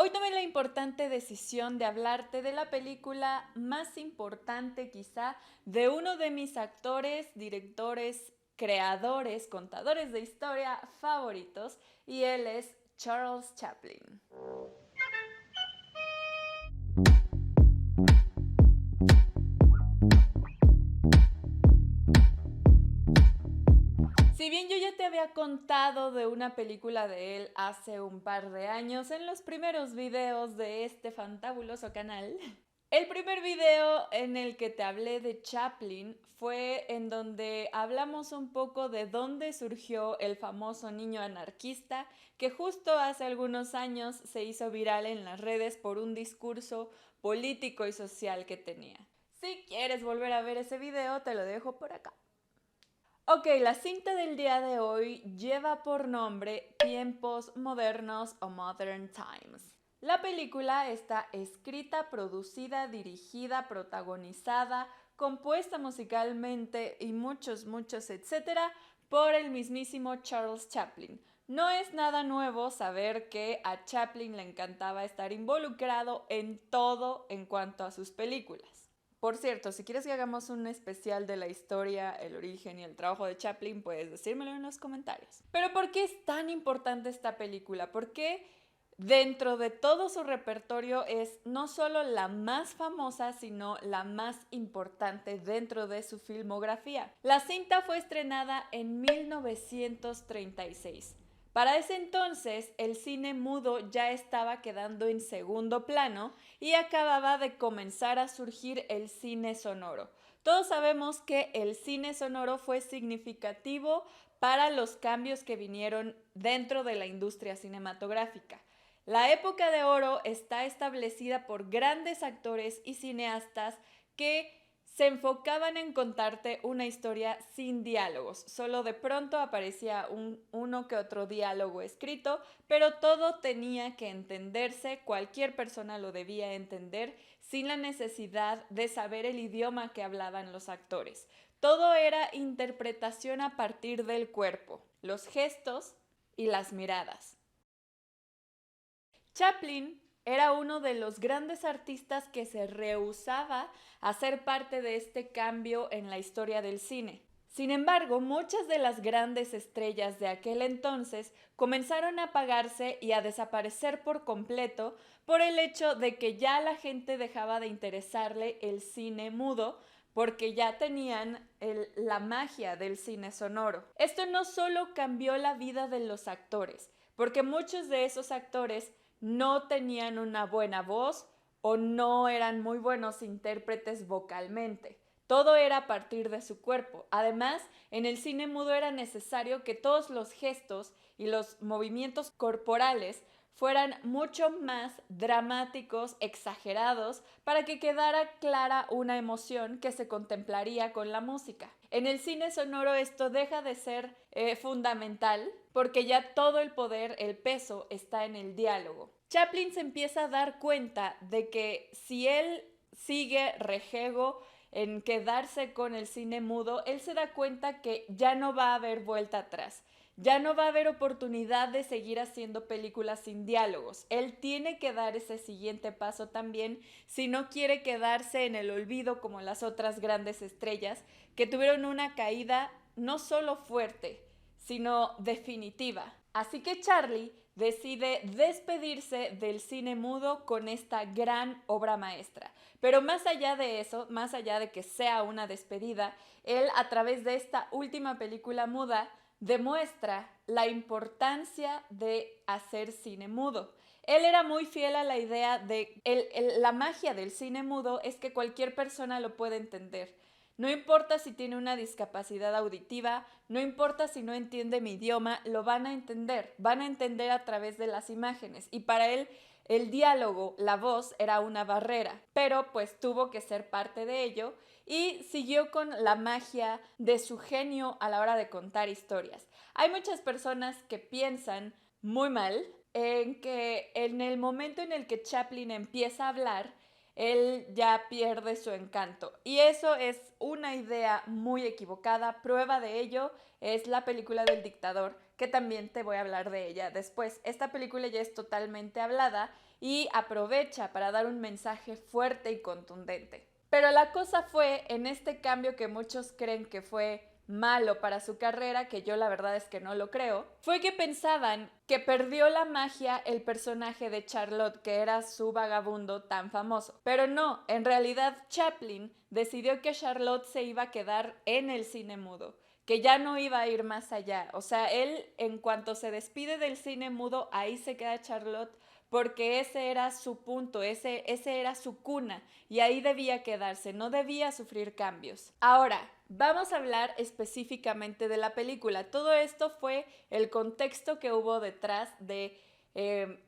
Hoy tomé la importante decisión de hablarte de la película más importante quizá de uno de mis actores, directores, creadores, contadores de historia favoritos, y él es Charles Chaplin. Si bien yo ya te había contado de una película de él hace un par de años en los primeros videos de este fantabuloso canal, el primer video en el que te hablé de Chaplin fue en donde hablamos un poco de dónde surgió el famoso niño anarquista que justo hace algunos años se hizo viral en las redes por un discurso político y social que tenía. Si quieres volver a ver ese video, te lo dejo por acá. Ok, la cinta del día de hoy lleva por nombre Tiempos Modernos o Modern Times. La película está escrita, producida, dirigida, protagonizada, compuesta musicalmente y muchos etcétera por el mismísimo Charles Chaplin. No es nada nuevo saber que a Chaplin le encantaba estar involucrado en todo en cuanto a sus películas. Por cierto, si quieres que hagamos un especial de la historia, el origen y el trabajo de Chaplin, puedes decírmelo en los comentarios. Pero ¿por qué es tan importante esta película? ¿Por qué dentro de todo su repertorio es no solo la más famosa, sino la más importante dentro de su filmografía? La cinta fue estrenada en 1936. Para ese entonces, el cine mudo ya estaba quedando en segundo plano y acababa de comenzar a surgir el cine sonoro. Todos sabemos que el cine sonoro fue significativo para los cambios que vinieron dentro de la industria cinematográfica. La época de oro está establecida por grandes actores y cineastas que se enfocaban en contarte una historia sin diálogos. Solo de pronto aparecía uno que otro diálogo escrito, pero todo tenía que entenderse, cualquier persona lo debía entender sin la necesidad de saber el idioma que hablaban los actores. Todo era interpretación a partir del cuerpo, los gestos y las miradas. Chaplin era uno de los grandes artistas que se rehusaba a ser parte de este cambio en la historia del cine. Sin embargo, muchas de las grandes estrellas de aquel entonces comenzaron a apagarse y a desaparecer por completo por el hecho de que ya la gente dejaba de interesarle el cine mudo porque ya tenían la magia del cine sonoro. Esto no solo cambió la vida de los actores, porque muchos de esos actores no tenían una buena voz o no eran muy buenos intérpretes vocalmente. Todo era a partir de su cuerpo. Además, en el cine mudo era necesario que todos los gestos y los movimientos corporales fueran mucho más dramáticos, exagerados, para que quedara clara una emoción que se contemplaría con la música. En el cine sonoro esto deja de ser fundamental porque ya todo el poder, el peso está en el diálogo. Chaplin se empieza a dar cuenta de que si él sigue rejego en quedarse con el cine mudo, él se da cuenta que ya no va a haber vuelta atrás. Ya no va a haber oportunidad de seguir haciendo películas sin diálogos. Él tiene que dar ese siguiente paso también si no quiere quedarse en el olvido como las otras grandes estrellas que tuvieron una caída no solo fuerte, sino definitiva. Así que Charlie decide despedirse del cine mudo con esta gran obra maestra. Pero más allá de eso, más allá de que sea una despedida, él a través de esta última película muda demuestra la importancia de hacer cine mudo. Él era muy fiel a la idea de la magia del cine mudo es que cualquier persona lo puede entender. No importa si tiene una discapacidad auditiva, no importa si no entiende mi idioma, lo van a entender a través de las imágenes. Y para él el diálogo, la voz era una barrera, pero pues tuvo que ser parte de ello y siguió con la magia de su genio a la hora de contar historias. Hay muchas personas que piensan muy mal en que en el momento en el que Chaplin empieza a hablar, él ya pierde su encanto. Y eso es una idea muy equivocada. Prueba de ello es la película del dictador, que también te voy a hablar de ella después. Esta película ya es totalmente hablada y aprovecha para dar un mensaje fuerte y contundente. Pero la cosa fue en este cambio que muchos creen que fue malo para su carrera, que yo la verdad es que no lo creo, fue que pensaban que perdió la magia el personaje de Charlotte, que era su vagabundo tan famoso. Pero no, en realidad Chaplin decidió que Charlotte se iba a quedar en el cine mudo, que ya no iba a ir más allá. O sea, él en cuanto se despide del cine mudo, ahí se queda Charlotte, porque ese era su punto, ese era su cuna, y ahí debía quedarse, no debía sufrir cambios. Ahora, vamos a hablar específicamente de la película. Todo esto fue el contexto que hubo detrás de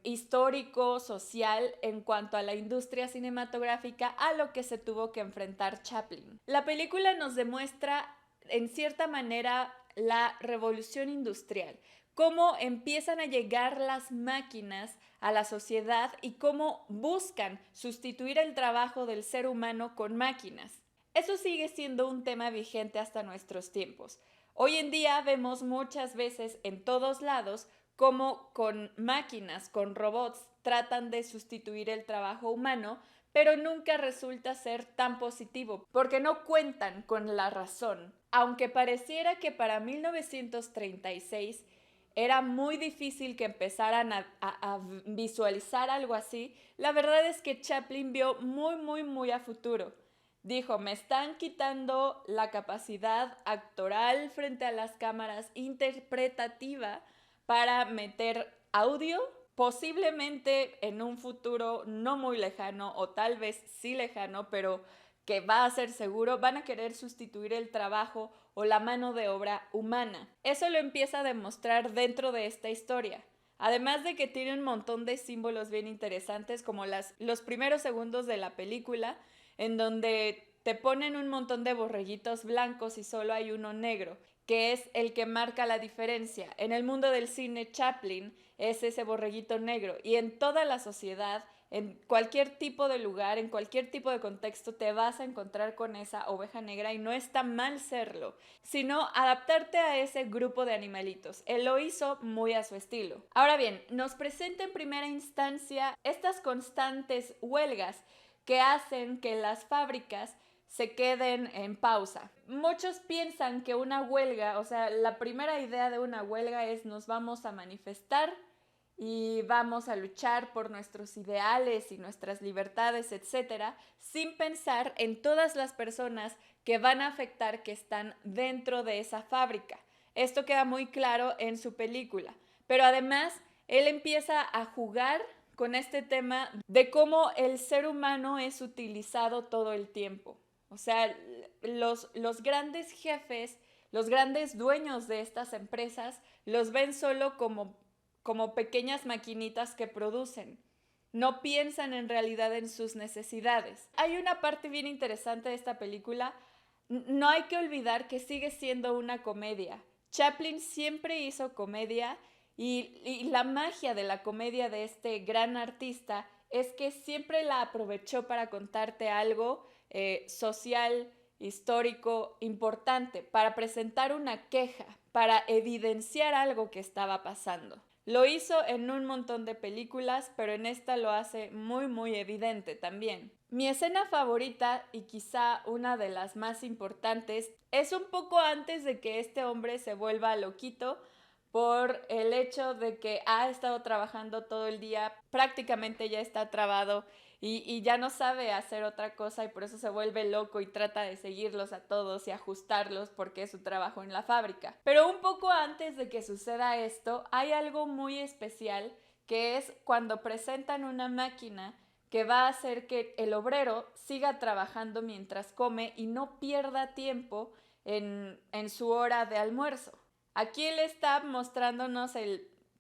histórico, social, en cuanto a la industria cinematográfica, a lo que se tuvo que enfrentar Chaplin. La película nos demuestra, en cierta manera, la revolución industrial, cómo empiezan a llegar las máquinas a la sociedad y cómo buscan sustituir el trabajo del ser humano con máquinas. Eso sigue siendo un tema vigente hasta nuestros tiempos. Hoy en día vemos muchas veces en todos lados cómo con máquinas, con robots, tratan de sustituir el trabajo humano, pero nunca resulta ser tan positivo, porque no cuentan con la razón. Aunque pareciera que para 1936 era muy difícil que empezaran a visualizar algo así, la verdad es que Chaplin vio muy a futuro. Dijo, me están quitando la capacidad actoral frente a las cámaras, interpretativa, para meter audio, posiblemente en un futuro no muy lejano, o tal vez sí lejano, pero que va a ser seguro, van a querer sustituir el trabajo o la mano de obra humana. Eso lo empieza a demostrar dentro de esta historia. Además de que tiene un montón de símbolos bien interesantes, como los primeros segundos de la película, en donde te ponen un montón de borreguitos blancos y solo hay uno negro, que es el que marca la diferencia. En el mundo del cine, Chaplin es ese borreguito negro, y en toda la sociedad, en cualquier tipo de lugar, en cualquier tipo de contexto, te vas a encontrar con esa oveja negra, y no está mal serlo, sino adaptarte a ese grupo de animalitos. Él lo hizo muy a su estilo. Ahora bien, nos presenta en primera instancia estas constantes huelgas que hacen que las fábricas se queden en pausa. Muchos piensan que una huelga, o sea, la primera idea de una huelga es nos vamos a manifestar y vamos a luchar por nuestros ideales y nuestras libertades, etcétera, sin pensar en todas las personas que van a afectar, que están dentro de esa fábrica. Esto queda muy claro en su película, pero además él empieza a jugar con este tema de cómo el ser humano es utilizado todo el tiempo. O sea, los grandes jefes, los grandes dueños de estas empresas, los ven solo como pequeñas maquinitas que producen. No piensan en realidad en sus necesidades. Hay una parte bien interesante de esta película. No hay que olvidar que sigue siendo una comedia. Chaplin siempre hizo comedia, y la magia de la comedia de este gran artista es que siempre la aprovechó para contarte algo social, histórico, importante, para presentar una queja, para evidenciar algo que estaba pasando. Lo hizo en un montón de películas, pero en esta lo hace muy evidente también. Mi escena favorita, y quizá una de las más importantes, es un poco antes de que este hombre se vuelva loquito por el hecho de que ha estado trabajando todo el día, prácticamente ya está trabado y ya no sabe hacer otra cosa, y por eso se vuelve loco y trata de seguirlos a todos y ajustarlos porque es su trabajo en la fábrica. Pero un poco antes de que suceda esto, hay algo muy especial, que es cuando presentan una máquina que va a hacer que el obrero siga trabajando mientras come y no pierda tiempo en su hora de almuerzo. Aquí él está mostrándonos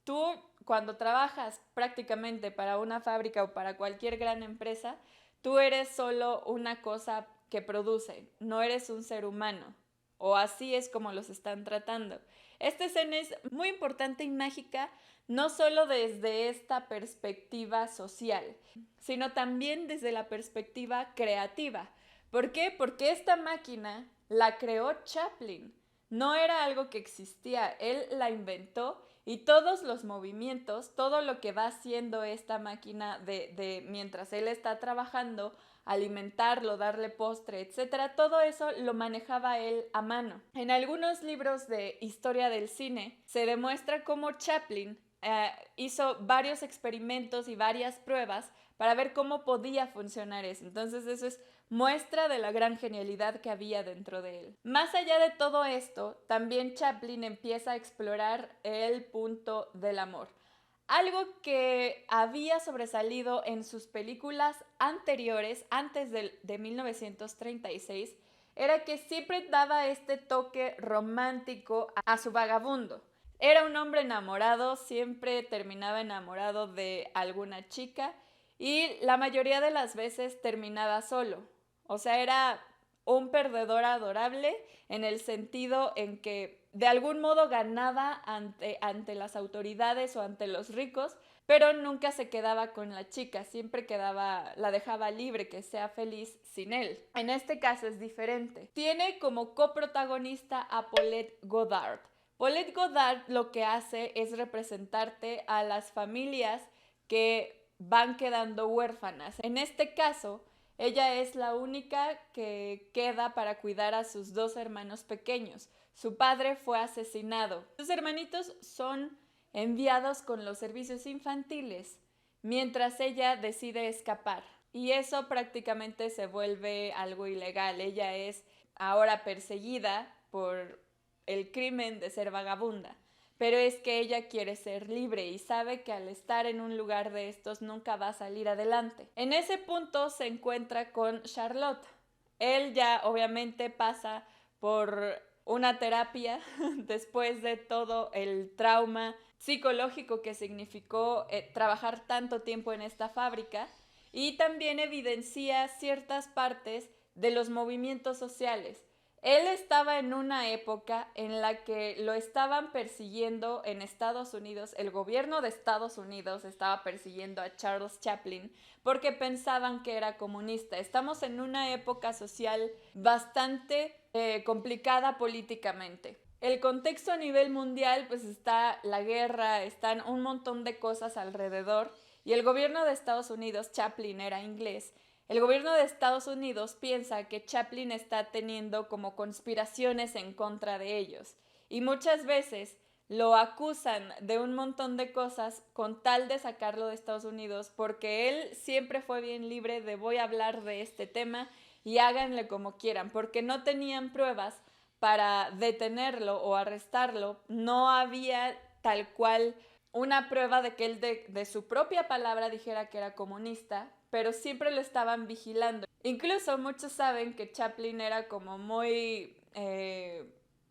tú cuando trabajas prácticamente para una fábrica o para cualquier gran empresa, tú eres solo una cosa que produce, no eres un ser humano. o así es como los están tratando. Esta escena es muy importante y mágica, no solo desde esta perspectiva social, sino también desde la perspectiva creativa. ¿Por qué? Porque esta máquina la creó Chaplin. No era algo que existía, él la inventó y todos los movimientos, todo lo que va haciendo esta máquina mientras él está trabajando, alimentarlo, darle postre, etcétera, todo eso lo manejaba él a mano. En algunos libros de historia del cine se demuestra cómo Chaplin hizo varios experimentos y varias pruebas para ver cómo podía funcionar eso. Entonces eso es muestra de la gran genialidad que había dentro de él. Más allá de todo esto, también Chaplin empieza a explorar el punto del amor. Algo que había sobresalido en sus películas anteriores, antes de 1936, era que siempre daba este toque romántico a su vagabundo. Era un hombre enamorado, siempre terminaba enamorado de alguna chica y la mayoría de las veces terminaba solo. O sea, era un perdedor adorable en el sentido en que de algún modo ganaba ante las autoridades o ante los ricos, pero nunca se quedaba con la chica, siempre la dejaba libre, que sea feliz sin él. En este caso es diferente. Tiene como coprotagonista a Paulette Goddard. Paulette Goddard lo que hace es representarte a las familias que van quedando huérfanas. En este caso, ella es la única que queda para cuidar a sus dos hermanos pequeños. Su padre fue asesinado. Sus hermanitos son enviados con los servicios infantiles, mientras ella decide escapar. Y eso prácticamente se vuelve algo ilegal. Ella es ahora perseguida por el crimen de ser vagabunda. Pero es que ella quiere ser libre y sabe que al estar en un lugar de estos nunca va a salir adelante. En ese punto se encuentra con Charlotte. Él ya obviamente pasa por una terapia después de todo el trauma psicológico que significó trabajar tanto tiempo en esta fábrica y también evidencia ciertas partes de los movimientos sociales. Él estaba en una época en la que lo estaban persiguiendo en Estados Unidos, el gobierno de Estados Unidos estaba persiguiendo a Charles Chaplin porque pensaban que era comunista. Estamos en una época social bastante complicada políticamente. El contexto a nivel mundial, pues está la guerra, están un montón de cosas alrededor y el gobierno de Estados Unidos, Chaplin era inglés, el gobierno de Estados Unidos piensa que Chaplin está teniendo como conspiraciones en contra de ellos y muchas veces lo acusan de un montón de cosas con tal de sacarlo de Estados Unidos porque él siempre fue bien libre de voy a hablar de este tema y háganle como quieran, porque no tenían pruebas para detenerlo o arrestarlo, no había tal cual una prueba de que él de su propia palabra dijera que era comunista, pero siempre lo estaban vigilando. Incluso muchos saben que Chaplin era como muy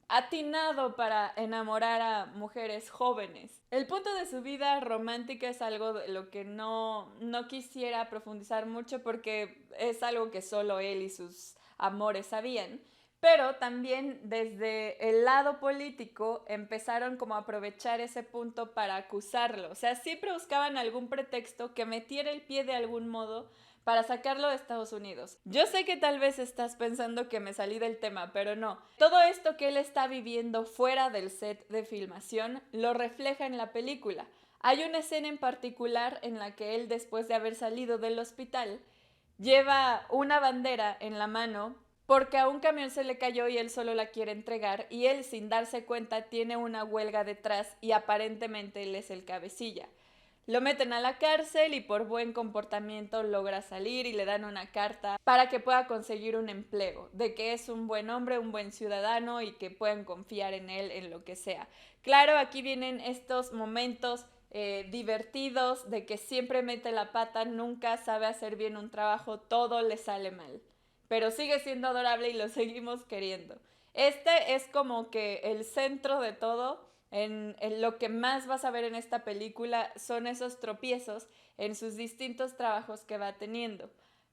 atinado para enamorar a mujeres jóvenes. El punto de su vida romántica es algo de lo que no quisiera profundizar mucho porque es algo que solo él y sus amores sabían. Pero también desde el lado político empezaron como a aprovechar ese punto para acusarlo. O sea, siempre buscaban algún pretexto que metiera el pie de algún modo para sacarlo de Estados Unidos. Yo sé que tal vez estás pensando que me salí del tema, pero no. Todo esto que él está viviendo fuera del set de filmación lo refleja en la película. Hay una escena en particular en la que él, después de haber salido del hospital, lleva una bandera en la mano porque a un camión se le cayó y él solo la quiere entregar y él sin darse cuenta tiene una huelga detrás y aparentemente él es el cabecilla. Lo meten a la cárcel y por buen comportamiento logra salir y le dan una carta para que pueda conseguir un empleo, de que es un buen hombre, un buen ciudadano y que puedan confiar en él en lo que sea. Claro, aquí vienen estos momentos divertidos de que siempre mete la pata, nunca sabe hacer bien un trabajo, todo le sale mal. Pero sigue siendo adorable y lo seguimos queriendo. Este es como que el centro de todo. En lo que más vas a ver en esta película son esos tropiezos en sus distintos trabajos que va teniendo.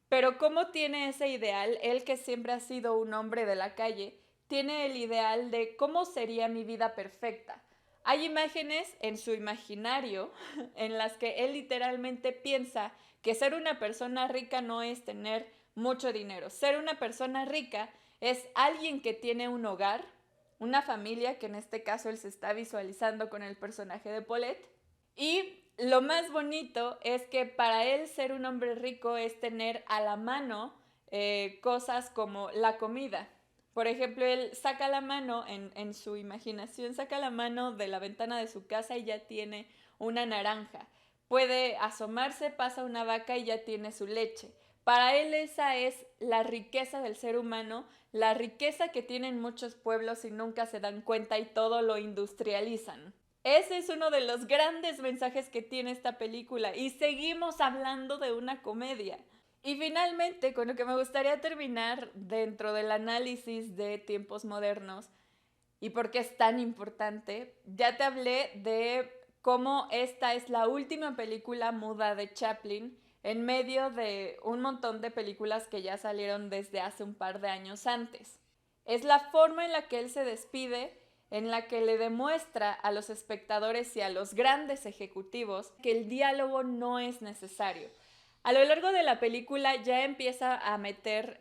Pero ¿cómo tiene ese ideal? Él que siempre ha sido un hombre de la calle, tiene el ideal de cómo sería mi vida perfecta. Hay imágenes en su imaginario en las que él literalmente piensa que ser una persona rica no es tener mucho dinero. Ser una persona rica es alguien que tiene un hogar, una familia, que en este caso él se está visualizando con el personaje de Paulette. Y lo más bonito es que para él ser un hombre rico es tener a la mano cosas como la comida. Por ejemplo, él saca la mano, en su imaginación, saca la mano de la ventana de su casa y ya tiene una naranja. Puede asomarse, pasa una vaca y ya tiene su leche. Para él esa es la riqueza del ser humano, la riqueza que tienen muchos pueblos y nunca se dan cuenta y todo lo industrializan. Ese es uno de los grandes mensajes que tiene esta película y seguimos hablando de una comedia. Y finalmente, con lo que me gustaría terminar dentro del análisis de Tiempos Modernos y por qué es tan importante, ya te hablé de cómo esta es la última película muda de Chaplin en medio de un montón de películas que ya salieron desde hace un par de años antes. Es la forma en la que él se despide, en la que le demuestra a los espectadores y a los grandes ejecutivos que el diálogo no es necesario. A lo largo de la película ya empieza a meter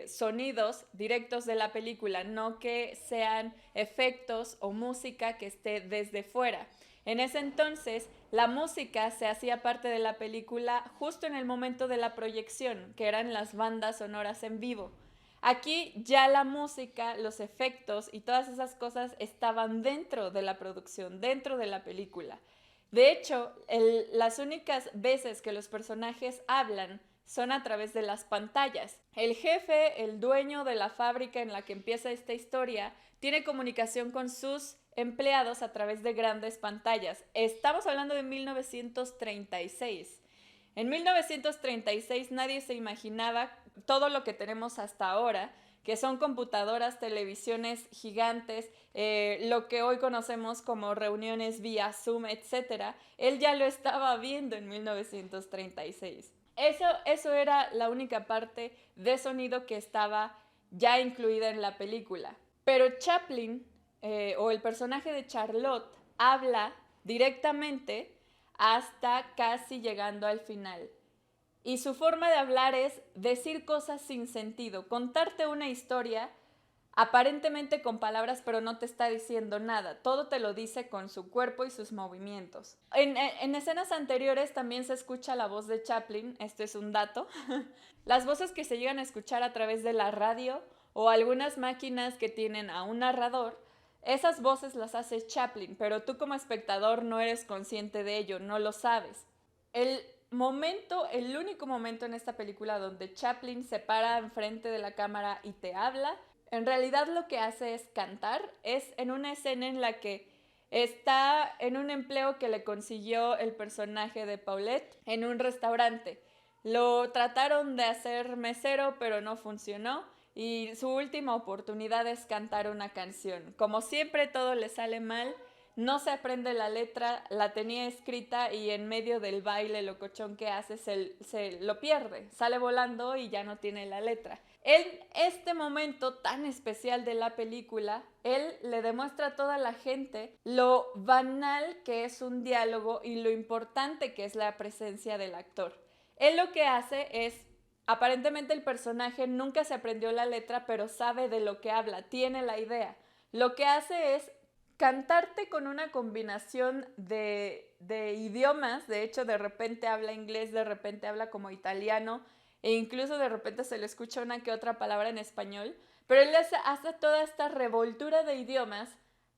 sonidos directos de la película, no que sean efectos o música que esté desde fuera. En ese entonces, la música se hacía parte de la película justo en el momento de la proyección, que eran las bandas sonoras en vivo. Aquí ya la música, los efectos y todas esas cosas estaban dentro de la producción, dentro de la película. De hecho, las únicas veces que los personajes hablan son a través de las pantallas. El jefe, el dueño de la fábrica en la que empieza esta historia, tiene comunicación con sus empleados a través de grandes pantallas. Estamos hablando de 1936. En 1936 nadie se imaginaba todo lo que tenemos hasta ahora, que son computadoras, televisiones gigantes, lo que hoy conocemos como reuniones vía Zoom, etc. Él ya lo estaba viendo en 1936. Eso era la única parte de sonido que estaba ya incluida en la película. Pero Chaplin, o el personaje de Charlotte, habla directamente hasta casi llegando al final. Y su forma de hablar es decir cosas sin sentido, contarte una historia aparentemente con palabras, pero no te está diciendo nada. Todo te lo dice con su cuerpo y sus movimientos. En escenas anteriores también se escucha la voz de Chaplin, esto es un dato. Las voces que se llegan a escuchar a través de la radio o algunas máquinas que tienen a un narrador, esas voces las hace Chaplin, pero tú como espectador no eres consciente de ello, no lo sabes. El único momento en esta película donde Chaplin se para enfrente de la cámara y te habla, en realidad lo que hace es cantar. Es en una escena en la que está en un empleo que le consiguió el personaje de Paulette en un restaurante. Lo trataron de hacer mesero, pero no funcionó. Y su última oportunidad es cantar una canción. Como siempre, todo le sale mal. No se aprende la letra, la tenía escrita y en medio del baile locochón que hace se lo pierde, sale volando y ya no tiene la letra. En este momento tan especial de la película, él le demuestra a toda la gente lo banal que es un diálogo y lo importante que es la presencia del actor. Él lo que hace es, aparentemente el personaje nunca se aprendió la letra, pero sabe de lo que habla, tiene la idea. Lo que hace es cantarte con una combinación de idiomas. De hecho, de repente habla inglés, de repente habla como italiano e incluso de repente se le escucha una que otra palabra en español, pero él hace toda esta revoltura de idiomas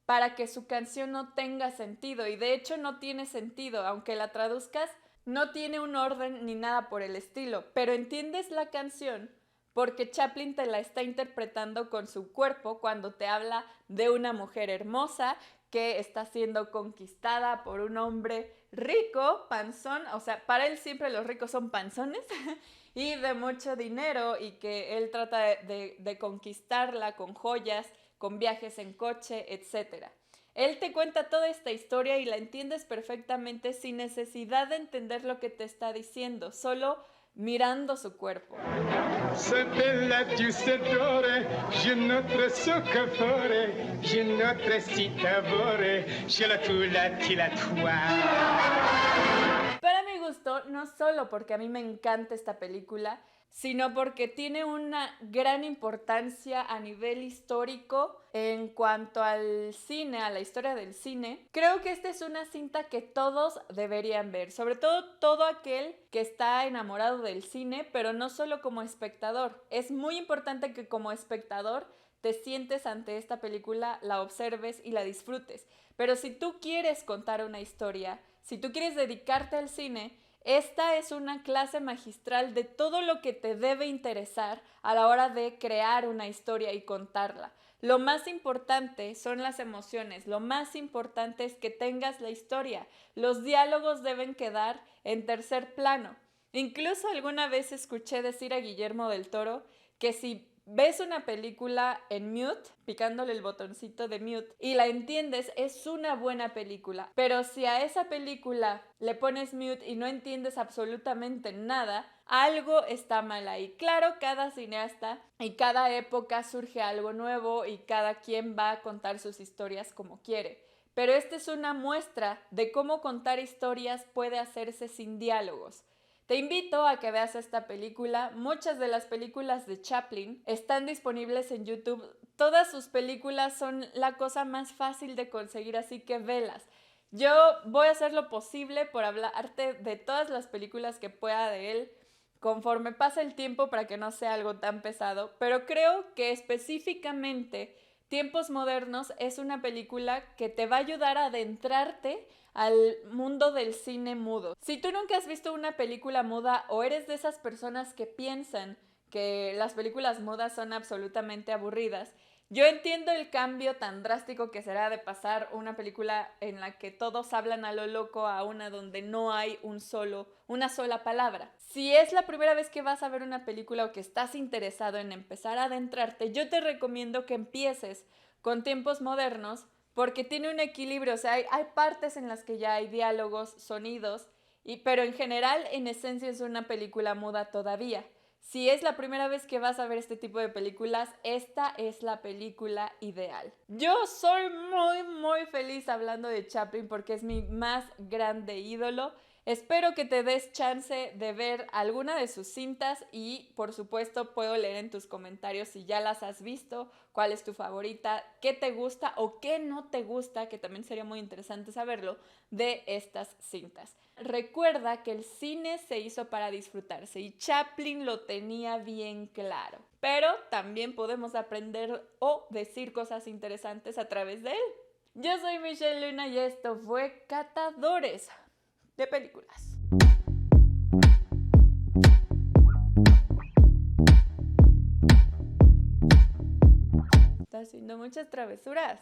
para que su canción no tenga sentido, y de hecho no tiene sentido, aunque la traduzcas, no tiene un orden ni nada por el estilo, pero entiendes la canción porque Chaplin te la está interpretando con su cuerpo cuando te habla de una mujer hermosa que está siendo conquistada por un hombre rico, panzón, o sea, para él siempre los ricos son panzones y de mucho dinero, y que él trata de conquistarla con joyas, con viajes en coche, etc. Él te cuenta toda esta historia y la entiendes perfectamente sin necesidad de entender lo que te está diciendo, solo mirando su cuerpo. C'était la douce d'ore, je notre socafore, je notre citabore, je la tula tilatua. Para mi gusto, no solo porque a mí me encanta esta película, sino porque tiene una gran importancia a nivel histórico en cuanto al cine, a la historia del cine. Creo que esta es una cinta que todos deberían ver, sobre todo aquel que está enamorado del cine, pero no solo como espectador. Es muy importante que como espectador te sientes ante esta película, la observes y la disfrutes. Pero si tú quieres contar una historia, si tú quieres dedicarte al cine, esta es una clase magistral de todo lo que te debe interesar a la hora de crear una historia y contarla. Lo más importante son las emociones, lo más importante es que tengas la historia. Los diálogos deben quedar en tercer plano. Incluso alguna vez escuché decir a Guillermo del Toro que si ves una película en mute, picándole el botoncito de mute, y la entiendes, es una buena película. Pero si a esa película le pones mute y no entiendes absolutamente nada, algo está mal ahí. Claro, cada cineasta y cada época surge algo nuevo y cada quien va a contar sus historias como quiere. Pero esta es una muestra de cómo contar historias puede hacerse sin diálogos. Te invito a que veas esta película. Muchas de las películas de Chaplin están disponibles en YouTube. Todas sus películas son la cosa más fácil de conseguir, así que velas. Yo voy a hacer lo posible por hablarte de todas las películas que pueda de él conforme pasa el tiempo para que no sea algo tan pesado, pero creo que específicamente Tiempos Modernos es una película que te va a ayudar a adentrarte al mundo del cine mudo. Si tú nunca has visto una película muda o eres de esas personas que piensan que las películas mudas son absolutamente aburridas, yo entiendo el cambio tan drástico que será de pasar una película en la que todos hablan a lo loco a una donde no hay una sola palabra. Si es la primera vez que vas a ver una película o que estás interesado en empezar a adentrarte, yo te recomiendo que empieces con Tiempos Modernos porque tiene un equilibrio, o sea, hay partes en las que ya hay diálogos, sonidos, pero en general, en esencia es una película muda todavía. Si es la primera vez que vas a ver este tipo de películas, esta es la película ideal. Yo soy muy feliz hablando de Chaplin porque es mi más grande ídolo. Espero que te des chance de ver alguna de sus cintas y por supuesto puedo leer en tus comentarios si ya las has visto, cuál es tu favorita, qué te gusta o qué no te gusta, que también sería muy interesante saberlo, de estas cintas. Recuerda que el cine se hizo para disfrutarse y Chaplin lo tenía bien claro, pero también podemos aprender o decir cosas interesantes a través de él. Yo soy Michelle Luna y esto fue Catadores de Películas. Está haciendo muchas travesuras.